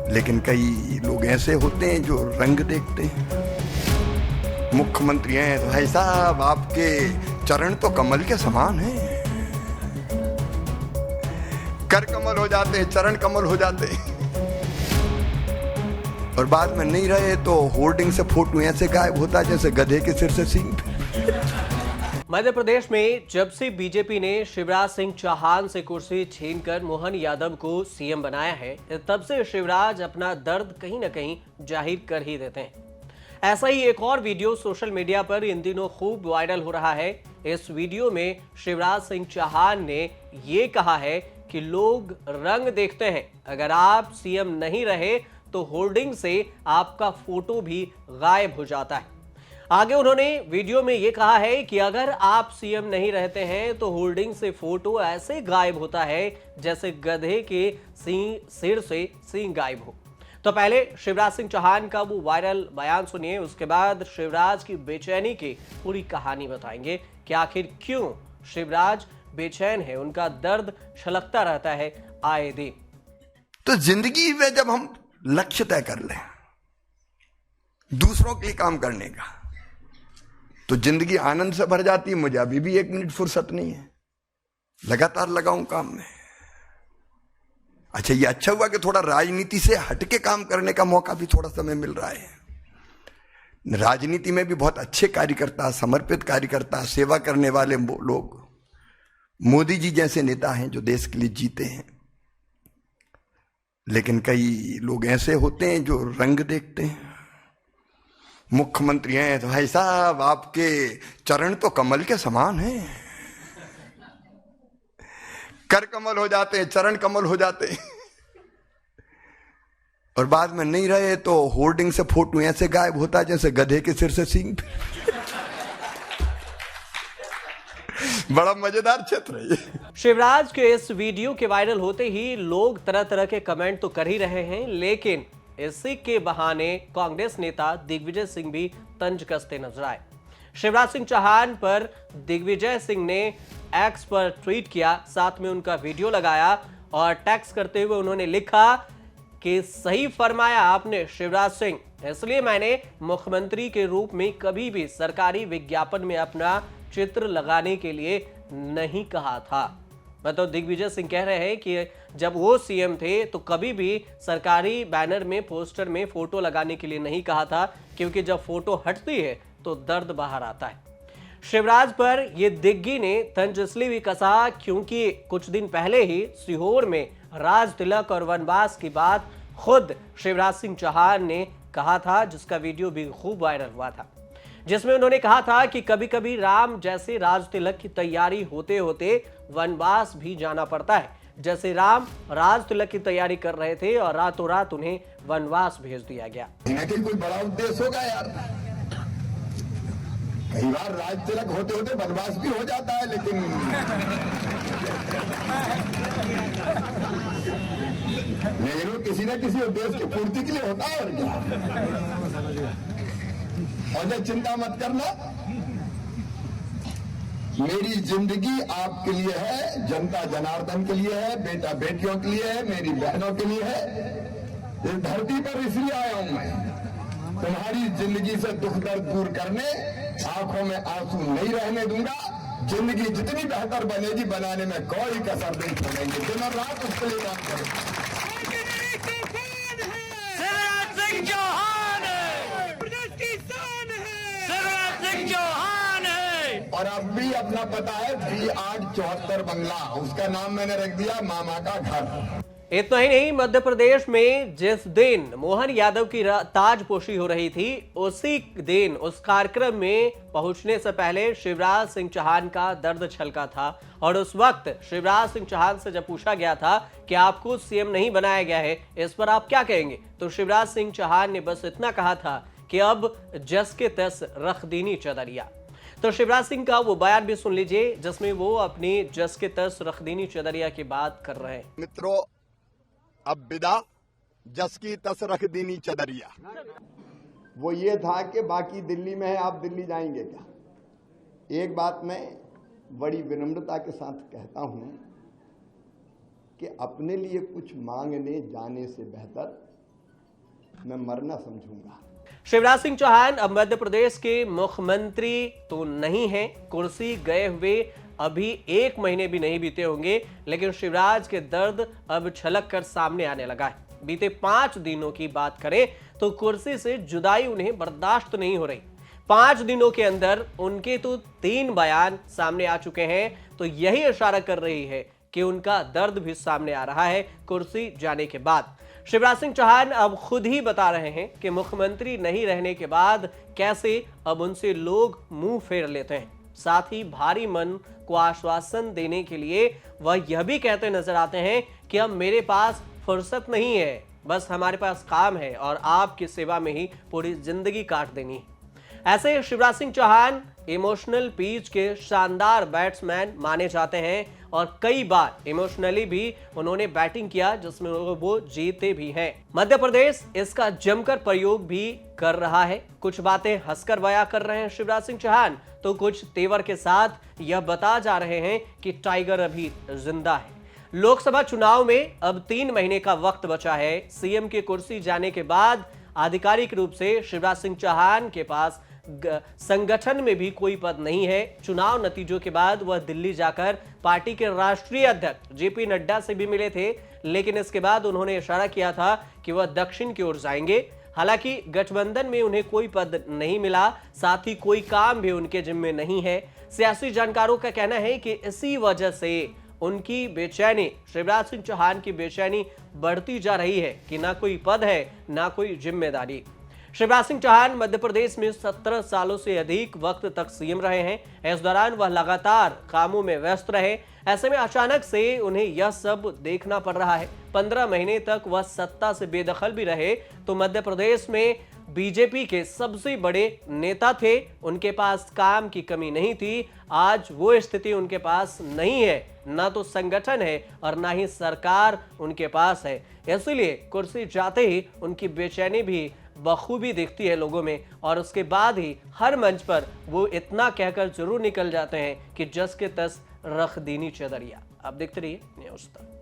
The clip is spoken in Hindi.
लेकिन कई लोग ऐसे होते हैं जो रंग देखते हैं। मुख्यमंत्री हैं तो भाई साहब आपके चरण तो कमल के समान हैं, कर कमल हो जाते हैं, चरण कमल हो जाते हैं, और बाद में नहीं रहे तो होर्डिंग से फोटो ऐसे गायब होता है जैसे गधे के सिर से सींग। मध्य प्रदेश में जब से बीजेपी ने शिवराज सिंह चौहान से कुर्सी छीनकर मोहन यादव को सीएम बनाया है, तब से शिवराज अपना दर्द कहीं न कहीं जाहिर कर ही देते हैं। ऐसा ही एक और वीडियो सोशल मीडिया पर इन दिनों खूब वायरल हो रहा है। इस वीडियो में शिवराज सिंह चौहान ने ये कहा है कि लोग रंग देखते हैं, अगर आप सीएम नहीं रहे तो होर्डिंग से आपका फोटो भी गायब हो जाता है। आगे उन्होंने वीडियो में यह कहा है कि अगर आप सीएम नहीं रहते हैं तो होर्डिंग से फोटो ऐसे गायब होता है जैसे गधे के सिर से सींग गायब हो। तो पहले शिवराज सिंह चौहान का वो वायरल बयान सुनिए, उसके बाद शिवराज की बेचैनी की पूरी कहानी बताएंगे कि आखिर क्यों शिवराज बेचैन है, उनका दर्द छलकता रहता है आए दिन। तो जिंदगी में जब हम लक्ष्य तय कर लें दूसरों के लिए काम करने का, तो जिंदगी आनंद से भर जाती है। मुझे अभी भी 1 मिनट फुर्सत नहीं है, लगातार लगाऊं काम में। अच्छा, ये अच्छा हुआ कि थोड़ा राजनीति से हटके काम करने का मौका भी थोड़ा समय मिल रहा है। राजनीति में भी बहुत अच्छे कार्यकर्ता, समर्पित कार्यकर्ता, सेवा करने वाले लोग, मोदी जी जैसे नेता हैं जो देश के लिए जीते हैं। लेकिन कई लोग ऐसे होते हैं जो रंग देखते हैं। मुख्यमंत्री हैं तो भाई साहब आपके चरण तो कमल के समान हैं, कर कमल हो जाते हैं, चरण कमल हो जाते हैं, और बाद में नहीं रहे तो होर्डिंग से फोटो ऐसे गायब होता है जैसे गधे के सिर से सींग। बड़ा मजेदार क्षेत्र है ये। शिवराज के इस वीडियो के वायरल होते ही लोग तरह तरह के कमेंट तो कर ही रहे हैं, लेकिन इसी के बहाने कांग्रेस नेता दिग्विजय सिंह भी तंज कसते नजर आए। शिवराज सिंह चौहान पर दिग्विजय सिंह ने एक्स पर ट्वीट किया, साथ में उनका वीडियो लगाया और टैक्स करते हुए उन्होंने लिखा कि सही फरमाया आपने शिवराज सिंह, इसलिए मैंने मुख्यमंत्री के रूप में कभी भी सरकारी विज्ञापन में अपना चित्र लगाने के लिए नहीं कहा था। मतलब दिग्विजय सिंह कह रहे हैं कि जब वो सीएम थे तो कभी भी सरकारी बैनर में, पोस्टर में फोटो लगाने के लिए नहीं कहा था, क्योंकि जब फोटो हटती है तो दर्द बाहर आता है। शिवराज पर ये दिग्गी ने तंज इसलिए भी कसा क्योंकि कुछ दिन पहले ही सीहोर में राज तिलक और वनवास की बात खुद शिवराज सिंह चौहान ने कहा था, जिसका वीडियो भी खूब वायरल हुआ था, जिसमें उन्होंने कहा था कि कभी कभी राम जैसे राज तिलक की तैयारी होते होते वनवास भी जाना पड़ता है। जैसे राम राज तिलक की तैयारी कर रहे थे और रातों रात उन्हें वनवास भेज दिया गया। कोई बड़ा उद्देश्य होगा यार, कई बार राज तिलक होते होते वनवास भी हो जाता है, लेकिन जरूर किसी न किसी उद्देश्य की पूर्ति के लिए होता है। और क्या, और जब चिंता मत करना, मेरी जिंदगी आपके लिए है, जनता जनार्दन के लिए है, बेटा बेटियों के लिए है, मेरी बहनों के लिए है। इस धरती पर इसलिए आया हूं मैं, तुम्हारी जिंदगी से दुख दर्द दूर करने, आंखों में आंसू नहीं रहने दूंगा। जिंदगी जितनी बेहतर बनेगी, बनाने में कोई कसर नहीं छोड़ेंगे, दिन और रात उसके लिए काम करेंगे। और अब भी अपना पता है B874 बंगला, उसका नाम मैंने रख दिया मामा का घर। इतना ही नहीं, मध्य प्रदेश में जिस दिन मोहन यादव की ताजपोशी हो रही थी, उसी दिन उस कार्यक्रम में पहुंचने से पहले शिवराज सिंह चौहान का दर्द छलका था। और उस वक्त शिवराज सिंह चौहान से जब पूछा गया था कि आपको सीएम नहीं बनाया गया है, इस पर आप क्या कहेंगे, तो शिवराज सिंह चौहान ने बस इतना कहा था कि अब जस के तस रख दीनी चदरिया। तो शिवराज सिंह का वो बयान भी सुन लीजिए, जिसमें वो अपनी जस के तस रख दीनी चदरिया की बात कर रहे हैं। मित्रों, अब विदा जस की तस रख दीनी चदरिया। वो ये था कि बाकी दिल्ली में है, आप दिल्ली जाएंगे क्या? एक बात मैं बड़ी विनम्रता के साथ कहता हूं कि अपने लिए कुछ मांगने जाने से बेहतर मैं मरना समझूंगा। शिवराज सिंह चौहान अब मध्य प्रदेश के मुख्यमंत्री तो नहीं हैं, कुर्सी गए हुए अभी 1 महीने भी नहीं बीते होंगे, लेकिन शिवराज के दर्द अब छलक कर सामने आने लगा है। बीते 5 दिनों की बात करें तो कुर्सी से जुदाई उन्हें बर्दाश्त नहीं हो रही। 5 दिनों के अंदर उनके तो 3 बयान सामने आ चुके हैं, तो यही इशारा कर रही है कि उनका दर्द भी सामने आ रहा है कुर्सी जाने के बाद। शिवराज सिंह चौहान अब खुद ही बता रहे हैं कि मुख्यमंत्री नहीं रहने के बाद कैसे अब उनसे लोग मुंह फेर लेते हैं। साथ ही भारी मन को आश्वासन देने के लिए वह यह भी कहते नजर आते हैं कि अब मेरे पास फुर्सत नहीं है, बस हमारे पास काम है और आपकी सेवा में ही पूरी जिंदगी काट देनी है। ऐसे शिवराज सिंह चौहान इमोशनल पिच के शानदार बैट्समैन माने जाते हैं और कई बार इमोशनली भी उन्होंने बैटिंग किया जिसमें वो जीते भी हैं। मध्य प्रदेश इसका जमकर प्रयोग भी कर रहा है। कुछ बातें हंसकर बयां कर रहे हैं शिवराज सिंह चौहान, तो कुछ तेवर के साथ यह बता जा रहे हैं कि टाइगर अभी जिंदा है। लोकसभा चुनाव में अब 3 महीने का वक्त बचा है। सीएम की कुर्सी जाने के बाद आधिकारिक रूप से शिवराज सिंह चौहान के पास संगठन में भी कोई पद नहीं है। चुनाव नतीजों के बाद वह दिल्ली जाकर पार्टी के राष्ट्रीय अध्यक्ष जेपी नड्डा से भी मिले थे, लेकिन इसके बाद उन्होंने इशारा किया था कि वह दक्षिण की ओर जाएंगे। हालांकि गठबंधन में उन्हें कोई पद नहीं मिला, साथ ही कोई काम भी उनके जिम्मे नहीं है। सियासी जानकारों का कहना है कि इसी वजह से उनकी बेचैनी, शिवराज सिंह चौहान की बेचैनी बढ़ती जा रही है कि ना कोई पद है ना कोई जिम्मेदारी। शिवराज सिंह चौहान मध्य प्रदेश में 17 सालों से अधिक वक्त तक सीएम रहे हैं। इस दौरान वह लगातार कामों में व्यस्त रहे। ऐसे में अचानक से उन्हें यह सब देखना पड़ रहा है। 15 महीने तक वह सत्ता से बेदखल भी रहे, तो मध्य प्रदेश में बीजेपी के सबसे बड़े नेता थे, उनके पास काम की कमी नहीं थी। आज वो स्थिति उनके पास नहीं है, ना तो संगठन है और ना ही सरकार उनके पास है। इसलिए कुर्सी जाते ही उनकी बेचैनी भी बखूबी दिखती है लोगों में, और उसके बाद ही हर मंच पर वो इतना कहकर जरूर निकल जाते हैं कि जस के तस रख दीनी चदरिया। आप देखते रहिए न्यूज़ तक।